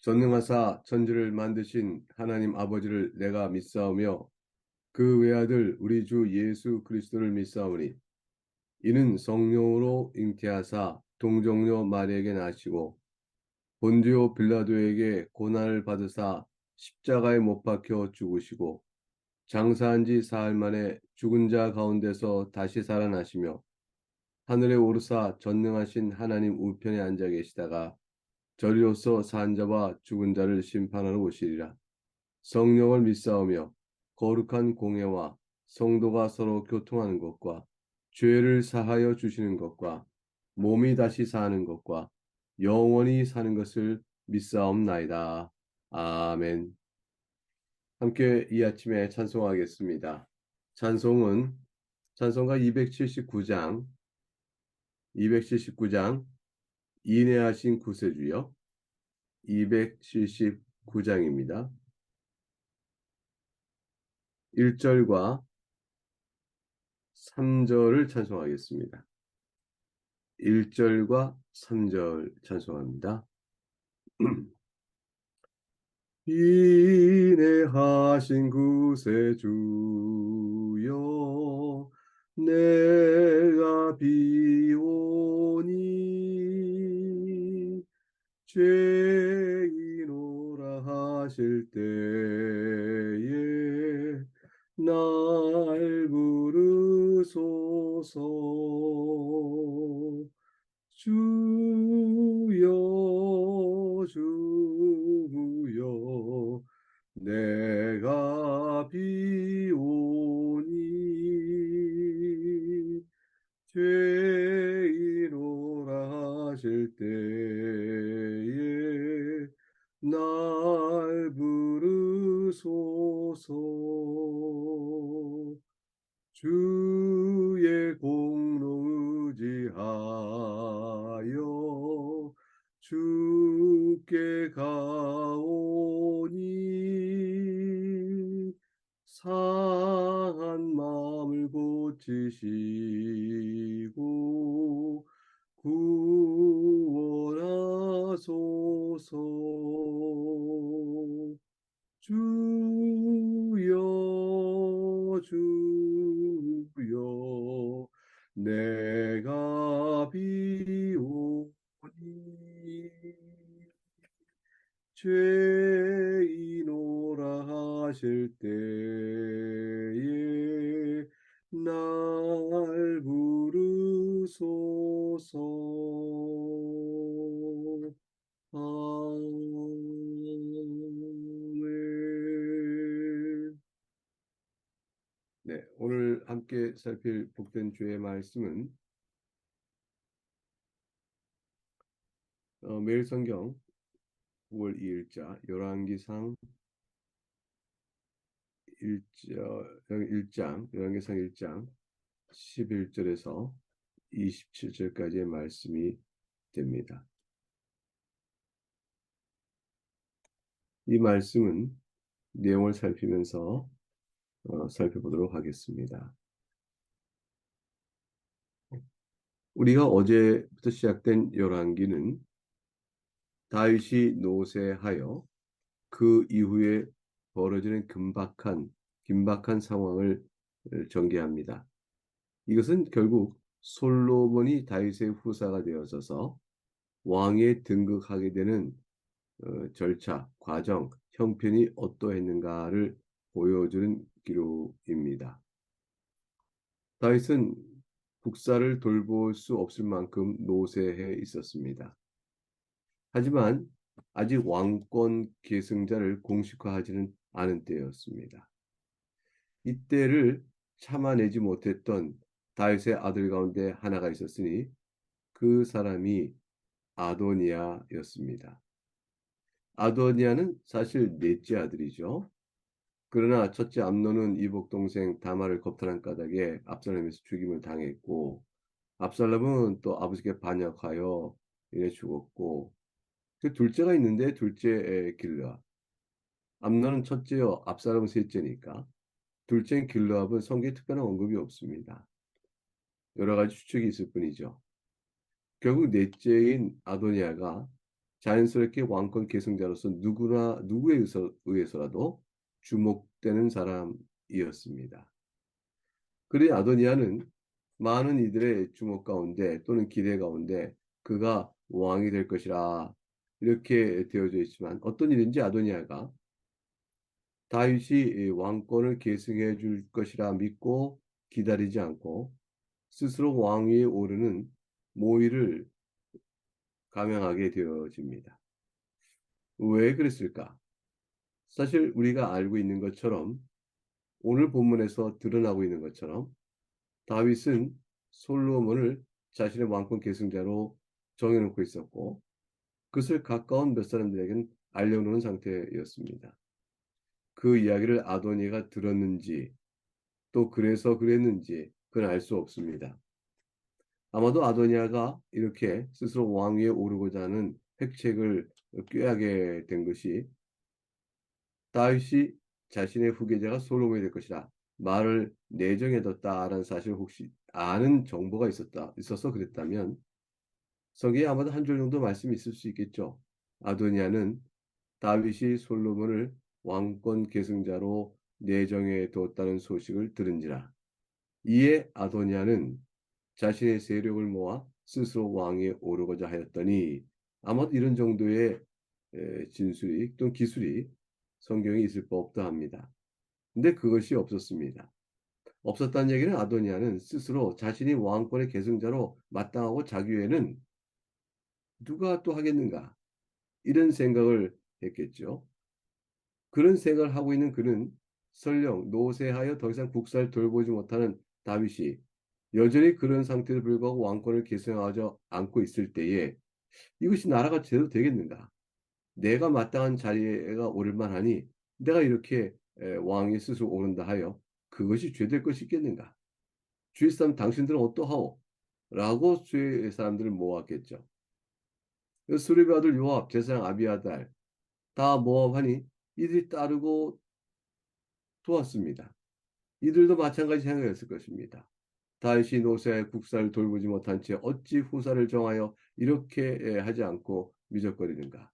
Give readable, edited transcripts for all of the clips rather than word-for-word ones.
전능하사 천지를 만드신 하나님 아버지를 내가 믿사오며 그 외아들 우리 주 예수 그리스도를 믿사오니 이는 성령으로 잉태하사 동정녀 마리에게 나시고 본디오 빌라도에게 고난을 받으사 십자가에 못 박혀 죽으시고 장사한 지 사흘 만에 죽은 자 가운데서 다시 살아나시며 하늘에 오르사 전능하신 하나님 우편에 앉아 계시다가 저리로서 산 자와 죽은 자를 심판하러 오시리라. 성령을 믿사오며 거룩한 공예와 성도가 서로 교통하는 것과 죄를 사하여 주시는 것과 몸이 다시 사는 것과 영원히 사는 것을 믿사옵나이다. 아멘. 함께 이 아침에 찬송하겠습니다. 찬송은 찬송가 279장 인내하신 구세주여 279장입니다. 1절과 3절을 찬송하겠습니다. 1절과 3절 찬송합니다. 인내하신 구세주여 내가 비오니 죄인오라 하실 때에 날 부르소서. 주여 주여 내가 비오니 죄인오라 하실 때에 날 부르소서. 주의 공로 의지하여 주께 가오니 상한 마음을 고치시고 구원하소서. 주여 주여 내가 비오니 죄인오라 하실 때에 날 부르소서. 아멘. 네, 오늘 함께 살필 복된 주의 말씀은 매일 성경 9월 2일자 열왕기상 1장, 열왕기상 1장 11절에서 27절까지의 말씀이 됩니다. 이 말씀은 내용을 살피면서 살펴보도록 하겠습니다. 우리가 어제부터 시작된 열왕기는 다윗이 노새하여 그 이후에 벌어지는 긴박한 상황을 전개합니다. 이것은 결국 솔로몬이 다윗의 후사가 되어져서 왕에 등극하게 되는 절차, 과정, 형편이 어떠했는가를 보여주는 기록입니다. 다윗은 국사를 돌볼 수 없을 만큼 노쇠해 있었습니다. 하지만 아직 왕권 계승자를 공식화하지는 않은 때였습니다. 이때를 참아내지 못했던 다윗의 아들 가운데 하나가 있었으니 그 사람이 아도니아였습니다. 아도니아는 사실 넷째 아들이죠. 그러나 첫째 암논은 이복 동생 다말을 겁탈한 까닭에 압살롬에서 죽임을 당했고, 압살롬은 또 아버지께 반역하여 이래 죽었고, 그 둘째가 있는데 둘째 길르압. 암논은 첫째요, 압살롬은 셋째니까 둘째인 길르압은 성경에 특별한 언급이 없습니다. 여러 가지 추측이 있을 뿐이죠. 결국 넷째인 아도니아가 자연스럽게 왕권 계승자로서 누구에 의해서라도 주목되는 사람이었습니다. 그리 아도니아는 많은 이들의 주목 가운데 또는 기대 가운데 그가 왕이 될 것이라 이렇게 되어져 있지만 어떤 일인지 아도니아가 다윗이 왕권을 계승해 줄 것이라 믿고 기다리지 않고 스스로 왕위에 오르는 모의를 감행하게 되어집니다. 왜 그랬을까? 사실 우리가 알고 있는 것처럼 오늘 본문에서 드러나고 있는 것처럼 다윗은 솔로몬을 자신의 왕권 계승자로 정해놓고 있었고 그것을 가까운 몇 사람들에게는 알려놓은 상태였습니다. 그 이야기를 아도니가 들었는지 또 그래서 그랬는지 그건 알 수 없습니다. 아마도 아도니아가 이렇게 스스로 왕위에 오르고자 하는 획책을 꾀하게 된 것이 다윗이 자신의 후계자가 솔로몬이 될 것이라 말을 내정해뒀다라는 사실 혹시 아는 정보가 있어서 그랬다면 성경에 아마도 한 줄 정도 말씀이 있을 수 있겠죠. 아도니아는 다윗이 솔로몬을 왕권 계승자로 내정해 두었다는 소식을 들은지라. 이에 아도니아는 자신의 세력을 모아 스스로 왕위에 오르고자 하였더니 아마도 이런 정도의 진술이 또는 기술이 성경에 있을 법도 합니다. 근데 그것이 없었습니다. 없었다는 얘기는 아도니아는 스스로 자신이 왕권의 계승자로 마땅하고 자기 외에는 누가 또 하겠는가 이런 생각을 했겠죠. 그런 생각을 하고 있는 그는 설령 노쇠하여 더 이상 국사를 돌보지 못하는 다윗이 여전히 그런 상태에 불구하고 왕권을 계승하지 않고 있을 때에 이것이 나라가 제대로 되겠는가? 내가 마땅한 자리에가 오를 만하니 내가 이렇게 왕이 스스로 오른다 하여 그것이 죄될 것이 있겠는가? 주위 사람 당신들은 어떠하오? 라고 주위 사람들을 모았겠죠. 수리의 아들 요압, 제사장 아비아달 다 모함하니 이들이 따르고 도왔습니다. 이들도 마찬가지 생각했을 것입니다. 다윗이 노새의 국사를 돌보지 못한 채 어찌 후사를 정하여 이렇게 하지 않고 미적거리는가?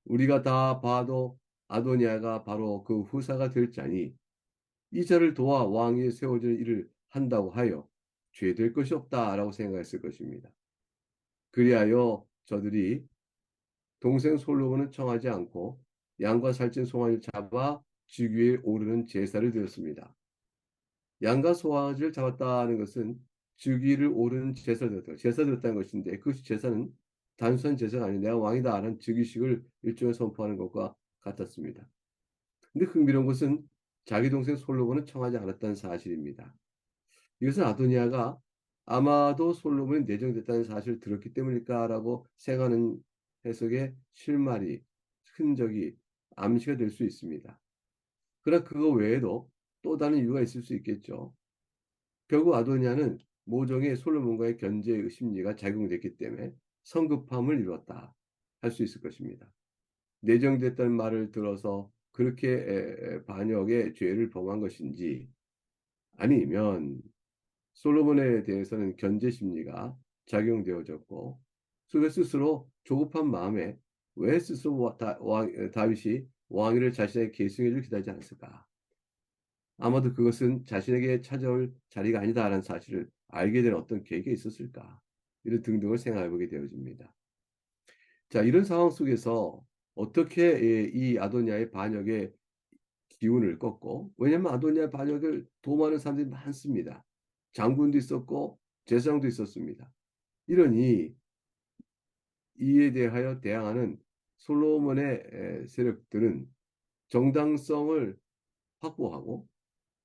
우리가 다 봐도 아도니아가 바로 그 후사가 될 자니 이 자를 도와 왕위에 세워질 일을 한다고 하여 죄될 것이 없다라고 생각했을 것입니다. 그리하여 저들이 동생 솔로몬을 청하지 않고 양과 살찐 송아지를 잡아 즉위에 오르는 제사를 드렸습니다. 양과 송아지를 잡았다는 것은 즉위를 오르는 제사를 드렸다. 제사 드렸다는 것인데 그 제사는 단순한 제사가 아닌 내가 왕이다라는 즉위식을 일종의 선포하는 것과 같았습니다. 근데 흥미로운 것은 자기 동생 솔로몬은 청하지 않았다는 사실입니다. 이것은 아도니아가 아마도 솔로몬이 내정됐다는 사실을 들었기 때문일까라고 생각하는 해석의 실마리, 흔적이 암시가 될 수 있습니다. 그러나 그거 외에도 또 다른 이유가 있을 수 있겠죠. 결국 아도니아는 모종의 솔로몬과의 견제 심리가 작용됐기 때문에 성급함을 이뤘다 할 수 있을 것입니다. 내정됐다는 말을 들어서 그렇게 반역의 죄를 범한 것인지 아니면 솔로몬에 대해서는 견제 심리가 작용되어졌고 그가 스스로 조급한 마음에 왜 스스로 다윗이 왕위를 자신에게 계승해줄 기다리지 않았을까? 아마도 그것은 자신에게 찾아올 자리가 아니다라는 사실을 알게 된 어떤 계기가 있었을까? 이런 등등을 생각해 보게 되어집니다. 자, 이런 상황 속에서 어떻게 이 아도니아의 반역의 기운을 꺾고, 왜냐하면 아도니아 반역을 도모하는 사람들이 많습니다. 장군도 있었고 제사장도 있었습니다. 이러니 이에 대하여 대항하는 솔로몬의 세력들은 정당성을 확보하고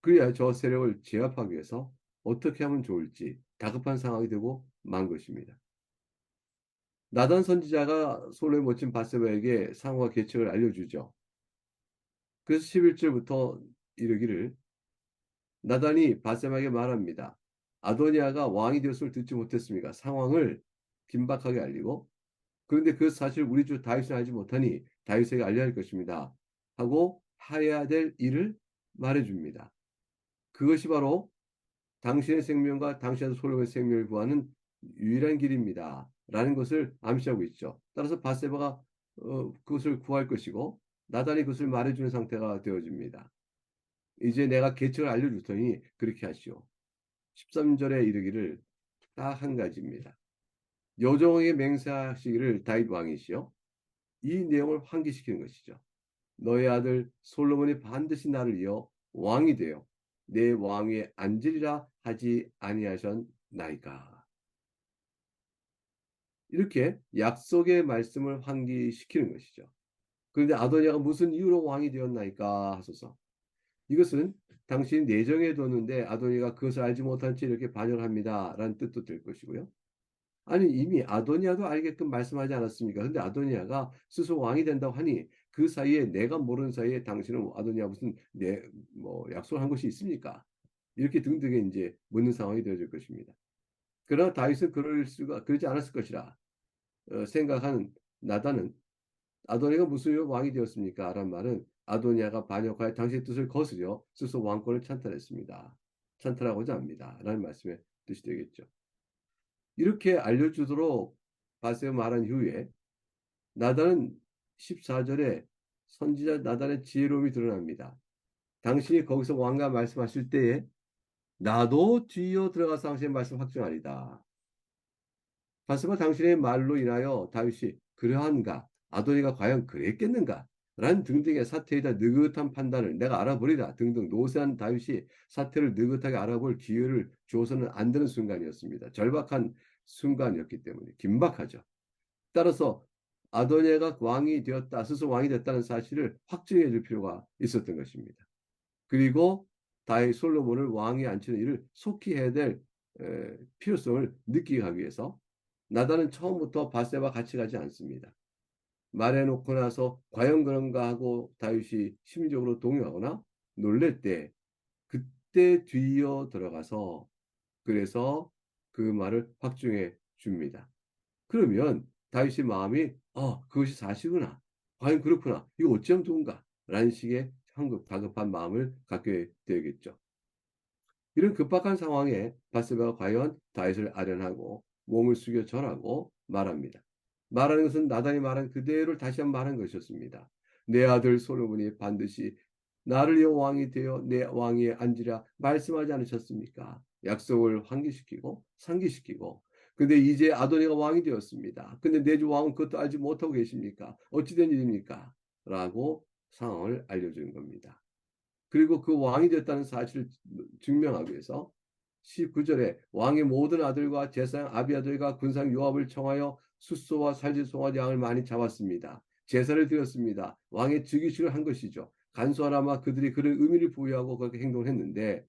그래야 저 세력을 제압하기 위해서 어떻게 하면 좋을지 다급한 상황이 되고 만 것입니다. 나단 선지자가 솔로몬 모친 바세바에게 상황과 계책을 알려주죠. 그래서 11절부터 이르기를 나단이 바세바에게 말합니다. 아도니아가 왕이 되었음을 듣지 못했습니까? 상황을 긴박하게 알리고 그런데 그 사실 우리 주 다윗은 알지 못하니 다윗에게 알려야 할 것입니다. 하고 하여야 될 일을 말해줍니다. 그것이 바로 당신의 생명과 당신의 솔로몬의 생명을 구하는 유일한 길입니다. 라는 것을 암시하고 있죠. 따라서 바세바가 그것을 구할 것이고 나단이 그것을 말해주는 상태가 되어집니다. 이제 내가 계책을 알려줄 테니 그렇게 하시오. 13절에 이르기를 딱 한 가지입니다. 여종에게 맹세하시기를 다윗 왕이시여 이 내용을 환기시키는 것이죠. 너의 아들 솔로몬이 반드시 나를 이어 왕이 되어 내 왕위에 앉으리라 하지 아니하셨나이까. 이렇게 약속의 말씀을 환기시키는 것이죠. 그런데 아도니아가 무슨 이유로 왕이 되었나이까 하소서. 이것은 당신이 내정해 뒀는데 아도니아가 그것을 알지 못한 채 이렇게 반역합니다. 라는 뜻도 될 것이고요. 아니 이미 아도니아도 알게끔 말씀하지 않았습니까? 근데 아도니아가 스스로 왕이 된다고 하니 그 사이에 내가 모르는 사이에 당신은 아도니아 무슨 뭐 약속을 한 것이 있습니까? 이렇게 등등의 이제 묻는 상황이 되어질 것입니다. 그러나 다윗은 그러지 않았을 것이라 생각하는 나단은 아도니아가 무슨 이유로 왕이 되었습니까? 라는 말은 아도니아가 반역하여 당신의 뜻을 거스려 스스로 왕권을 찬탈했습니다. 찬탈하고자 합니다. 라는 말씀의 뜻이 되겠죠. 이렇게 알려주도록 바세가 말한 이후에 나단은 14절에 선지자 나단의 지혜로움이 드러납니다. 당신이 거기서 왕과 말씀하실 때에 나도 뒤이어 들어가서 당신의 말씀 확증하리다. 바세바 당신의 말로 인하여 다윗이 그러한가 아도니가 과연 그랬겠는가 라는 등등의 사태에 대한 느긋한 판단을 내가 알아보리라 등등 노세한 다윗이 사태를 느긋하게 알아볼 기회를 주어서는 안 되는 순간이었습니다. 절박한 순간이었기 때문에 긴박하죠. 따라서 아도니아가 왕이 되었다, 스스로 왕이 됐다는 사실을 확증해 줄 필요가 있었던 것입니다. 그리고 다윗 솔로몬을 왕에 앉히는 일을 속히 해야 될 필요성을 느끼게 하기 위해서 나단은 처음부터 바세바 같이 가지 않습니다. 말해놓고 나서 과연 그런가 하고 다윗이 심리적으로 동요하거나 놀랄 때 그때 뒤이어 들어가서 그래서 그 말을 확증해 줍니다. 그러면 다윗의 마음이 그것이 사실구나. 과연 그렇구나. 이거 어찌하면 좋은가? 라는 식의 다급한 마음을 갖게 되겠죠. 이런 급박한 상황에 바세바가 과연 다윗을 아련하고 몸을 숙여 절하고 말합니다. 말하는 것은 나단이 말한 그대로를 다시 한번 말한 것이었습니다. 내 아들 솔로몬이 반드시 나를 이어 왕이 되어 내 왕위에 앉으랴 말씀하지 않으셨습니까? 약속을 환기시키고 상기시키고 근데 이제 아도니가 왕이 되었습니다. 근데 내 주 왕은 그것도 알지 못하고 계십니까? 어찌된 일입니까? 라고 상황을 알려주는 겁니다. 그리고 그 왕이 됐다는 사실을 증명하기 위해서 19절에 왕의 모든 아들과 제사장 아비아들과 군상 요압을 청하여 숫소와 살질송아 양을 많이 잡았습니다. 제사를 드렸습니다. 왕의 즉위식을 한 것이죠. 간소하나마 그들이 그런 의미를 부여하고 그렇게 행동했는데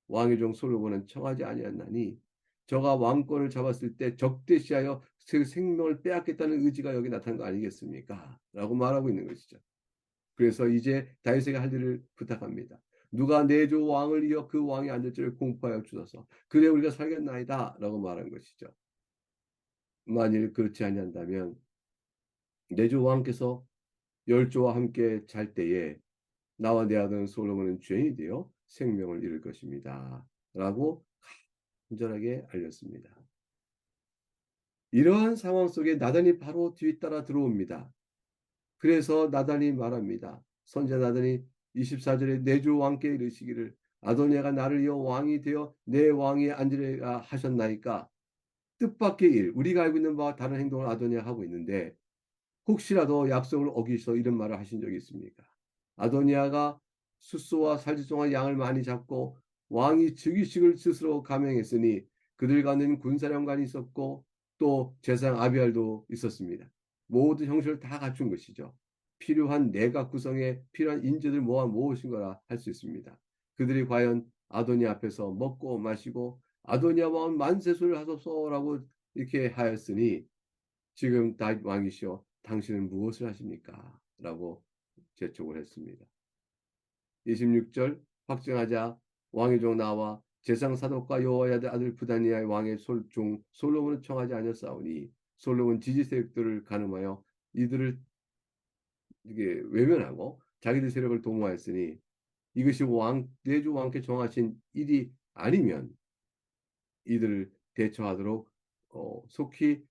왕의 종 솔로몬은 청하지 아니었나니 저가 왕권을 잡았을 때 적대시하여 그 생명을 빼앗겠다는 의지가 여기 나타난 거 아니겠습니까? 라고 말하고 있는 것이죠. 그래서 이제 다윗에게 할 일을 부탁합니다. 누가 내 주 왕을 이어 그 왕이 앉을 줄을 공포하여 주소서. 그래 우리가 살겠나이다 라고 말한 것이죠. 만일 그렇지 아니한다면 내 주 왕께서 열조와 함께 잘 때에 나와 내 아들 솔로몬은 죄인이 되어 생명을 잃을 것입니다. 라고 간절하게 알렸습니다. 이러한 상황 속에 나단이 바로 뒤따라 들어옵니다. 그래서 나단이 말합니다. 선지자 나단이 24절에 내 주 왕께 이르시기를 아도니아가 나를 이어 왕이 되어 내 왕위에 앉으리라 하셨나이까. 뜻밖의 일, 우리가 알고 있는 바와 다른 행동을 아도니아 하고 있는데 혹시라도 약속을 어기셔서 이런 말을 하신 적이 있습니까? 아도니아가 숫소와 살짓송아 양을 많이 잡고 왕이 즉위식을 스스로 감행했으니 그들 가운데는 군사령관이 있었고 또 제사장 아비알도 있었습니다. 모든 형식을 다 갖춘 것이죠. 필요한 내각 구성에 필요한 인재들 모으신 거라 할 수 있습니다. 그들이 과연 아도니아 앞에서 먹고 마시고 아도니아 왕은 만세소를 하소서라고 이렇게 하였으니 지금 다윗 왕이시여 당신은 무엇을 하십니까? 라고 재촉을 했습니다. 26절 확증하자 왕의 종 나와 제상 사독과 여호야다 아들 부다니아의 왕의 종 솔로몬을 청하지 아니었사오니 솔로몬 지지 세력들을 가늠하여 이들을 이게 외면하고 자기들 세력을 동원하였으니 이것이 내주 왕께 정하신 일이 아니면 이들을 대처하도록 속히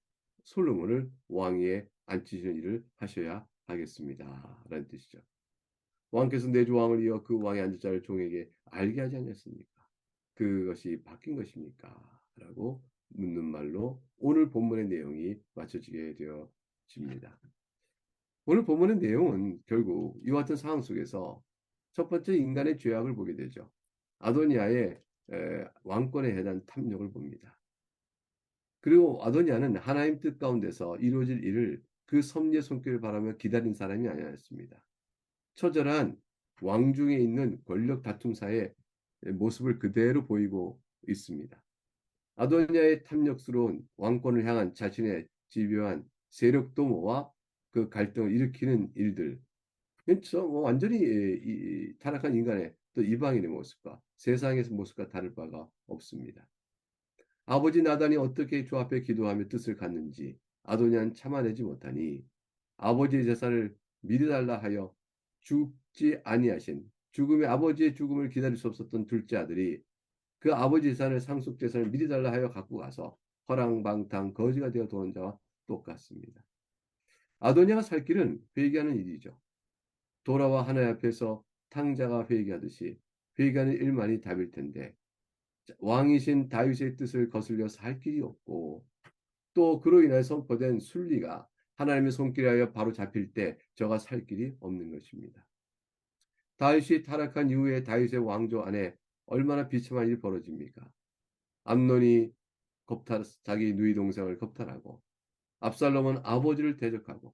솔로몬을 왕위에 앉히시는 일을 하셔야 하겠습니다. 라는 뜻이죠. 왕께서 내 주 왕을 이어 그 왕의 앉을 자를 종에게 알게 하지 않았습니까? 그것이 바뀐 것입니까? 라고 묻는 말로 오늘 본문의 내용이 맞춰지게 되어집니다. 오늘 본문의 내용은 결국 이와 같은 상황 속에서 첫 번째 인간의 죄악을 보게 되죠. 아도니아의 왕권에 해당 탐욕을 봅니다. 그리고 아도니아는 하나님 뜻 가운데서 이루어질 일을 그 섭리의 손길을 바라며 기다린 사람이 아니었습니다. 처절한 왕중에 있는 권력 다툼사의 모습을 그대로 보이고 있습니다. 아도니아의 탐욕스러운 왕권을 향한 자신의 집요한 세력 도모와 그 갈등을 일으키는 일들, 뭐 완전히 타락한 인간의 또 이방인의 모습과 세상의 모습과 다를 바가 없습니다. 아버지 나단이 어떻게 주 앞에 기도하며 뜻을 갖는지 아도니아는 참아내지 못하니 아버지의 제사를 미리 달라 하여 죽지 아니하신 죽음의 아버지의 죽음을 기다릴 수 없었던 둘째 아들이 그 아버지 재산을 상속 재산을 미리 달라 하여 갖고 가서 허랑방탕 거지가 되어 도는 자와 똑같습니다. 아도니아가 살 길은 회개하는 일이죠. 돌아와 하나님 앞에서 탕자가 회개하듯이 회개하는 일만이 답일 텐데 왕이신 다윗의 뜻을 거슬려 살 길이 없고 또 그로 인해 선포된 순리가 하나님의 손길에 하여 바로 잡힐 때 저가 살 길이 없는 것입니다. 다윗이 타락한 이후에 다윗의 왕조 안에 얼마나 비참한 일이 벌어집니까? 암논이 자기 누이 동생을 겁탈하고 압살롬은 아버지를 대적하고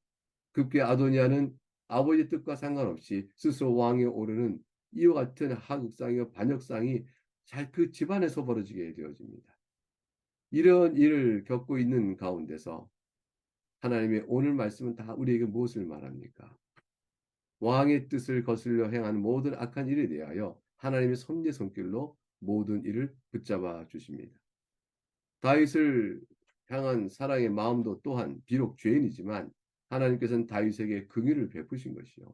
급기 아도니아는 아버지 뜻과 상관없이 스스로 왕에 오르는 이와 같은 하극상이와 반역상이 잘 그 집안에서 벌어지게 되어집니다. 이런 일을 겪고 있는 가운데서 하나님의 오늘 말씀은 다 우리에게 무엇을 말합니까? 왕의 뜻을 거슬려 행하는 모든 악한 일에 대하여 하나님의 섭리의 손길로 모든 일을 붙잡아 주십니다. 다윗을 향한 사랑의 마음도 또한 비록 죄인이지만 하나님께서는 다윗에게 긍휼을 베푸신 것이요.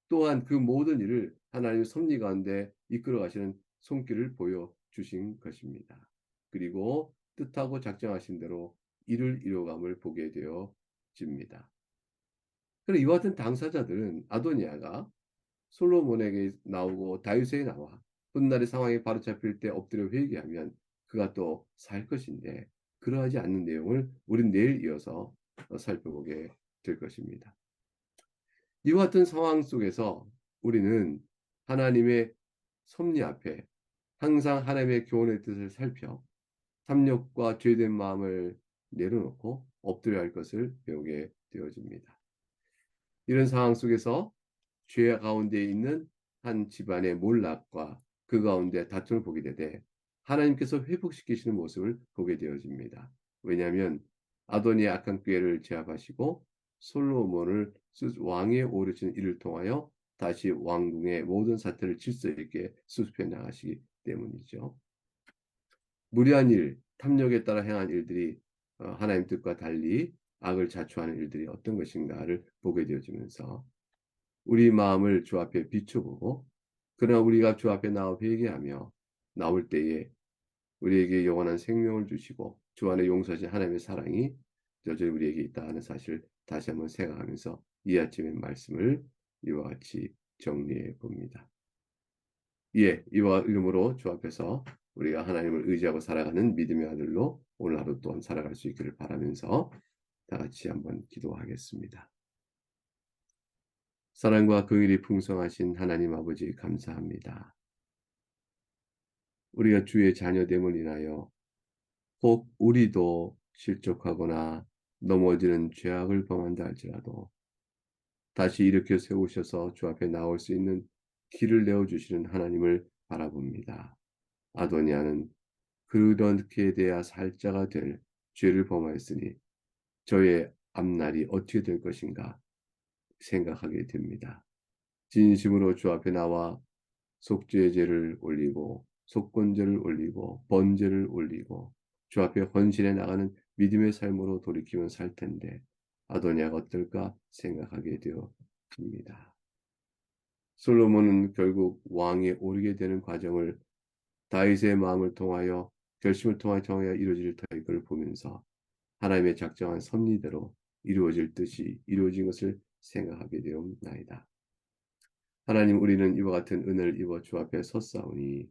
또한 그 모든 일을 하나님의 섭리 가운데 이끌어 가시는 손길을 보여 주신 것입니다. 그리고 뜻하고 작정하신 대로 이를 이뤄감을 보게 되어집니다. 그리고 이와 같은 당사자들은 아도니아가 솔로몬에게 나오고 다윗에게 나와 훗날의 상황이 바로 잡힐 때 엎드려 회개하면 그가 또 살 것인데 그러하지 않는 내용을 우린 내일 이어서 살펴보게 될 것입니다. 이와 같은 상황 속에서 우리는 하나님의 섭리 앞에 항상 하나님의 교훈의 뜻을 살펴 탐욕과 죄된 마음을 내려놓고 엎드려 할 것을 배우게 되어집니다. 이런 상황 속에서 죄 가운데 있는 한 집안의 몰락과 그 가운데 다툼을 보게 되되 하나님께서 회복시키시는 모습을 보게 되어집니다. 왜냐하면 아도니의 악한 꾀를 제압하시고 솔로몬을 왕에 오르신 이를 통하여 다시 왕궁의 모든 사태를 질서 있게 수습해 나가시기 때문이죠. 무리한 일, 탐욕에 따라 행한 일들이 하나님 뜻과 달리 악을 자초하는 일들이 어떤 것인가를 보게 되어지면서 우리 마음을 주 앞에 비춰보고 그러나 우리가 주 앞에 나와 회개하며 나올 때에 우리에게 영원한 생명을 주시고 주 안에 용서하신 하나님의 사랑이 여전히 우리에게 있다 하는 사실을 다시 한번 생각하면서 이 아침의 말씀을 이와 같이 정리해 봅니다. 예, 이와 이름으로 주 앞에서 우리가 하나님을 의지하고 살아가는 믿음의 아들로 오늘 하루 또한 살아갈 수 있기를 바라면서 다 같이 한번 기도하겠습니다. 사랑과 긍휼이 풍성하신 하나님 아버지 감사합니다. 우리가 주의 자녀됨을 인하여 혹 우리도 실족하거나 넘어지는 죄악을 범한다 할지라도 다시 일으켜 세우셔서 주 앞에 나올 수 있는 길을 내어주시는 하나님을 바라봅니다. 아도니아는 그렇게 돼야 살자가 될 죄를 범하였으니 저의 앞날이 어떻게 될 것인가 생각하게 됩니다. 진심으로 주 앞에 나와 속죄의 죄를 올리고 속건제를 올리고 번제를 올리고 주 앞에 헌신해 나가는 믿음의 삶으로 돌이키면 살 텐데 아도니아가 어떨까 생각하게 되어집니다. 솔로몬은 결국 왕에 오르게 되는 과정을 다윗의 마음을 통하여 결심을 통하여 이루어질 터이걸 보면서 하나님의 작정한 섭리대로 이루어질 뜻이 이루어진 것을 생각하게 되옵나이다. 하나님, 우리는 이와 같은 은혜를 입어 주 앞에 섰사오니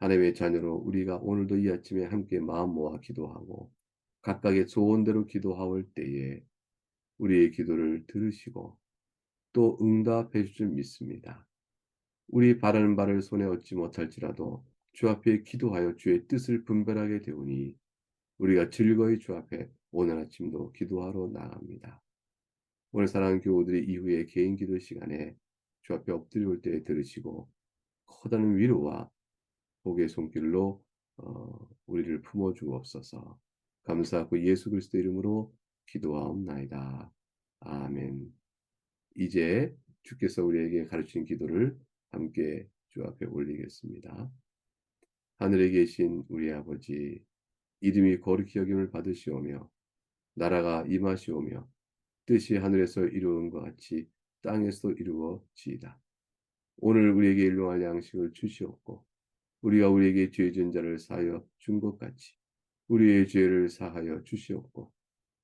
하나님의 자녀로 우리가 오늘도 이 아침에 함께 마음 모아 기도하고 각각의 소원대로 기도하올 때에 우리의 기도를 들으시고 또 응답해 주실 줄 믿습니다. 우리 바라는 바를 손에 얻지 못할지라도 주 앞에 기도하여 주의 뜻을 분별하게 되오니 우리가 즐거이 주 앞에 오늘 아침도 기도하러 나갑니다. 오늘 사랑하는 교우들이 이후에 개인 기도 시간에 주 앞에 엎드려 올 때 들으시고 커다란 위로와 복의 손길로 우리를 품어주옵소서. 감사하고 예수 그리스도 이름으로 기도하옵나이다. 아멘. 이제 주께서 우리에게 가르친 기도를 함께 주 앞에 올리겠습니다. 하늘에 계신 우리 아버지, 이름이 거룩히 여김을 받으시오며 나라가 임하시오며 뜻이 하늘에서 이루어진 것 같이 땅에서 이루어지이다. 오늘 우리에게 일용할 양식을 주시옵고 우리가 우리에게 죄 지은 자를 사하여 준 것 같이 우리의 죄를 사하여 주시옵고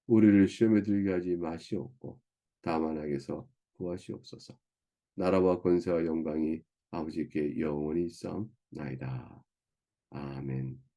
우리를 시험에 들게 하지 마시옵고 다만 악에서 구하시옵소서. 나라와 권세와 영광이 아버지께 영원히 있사옵나이다. 아멘.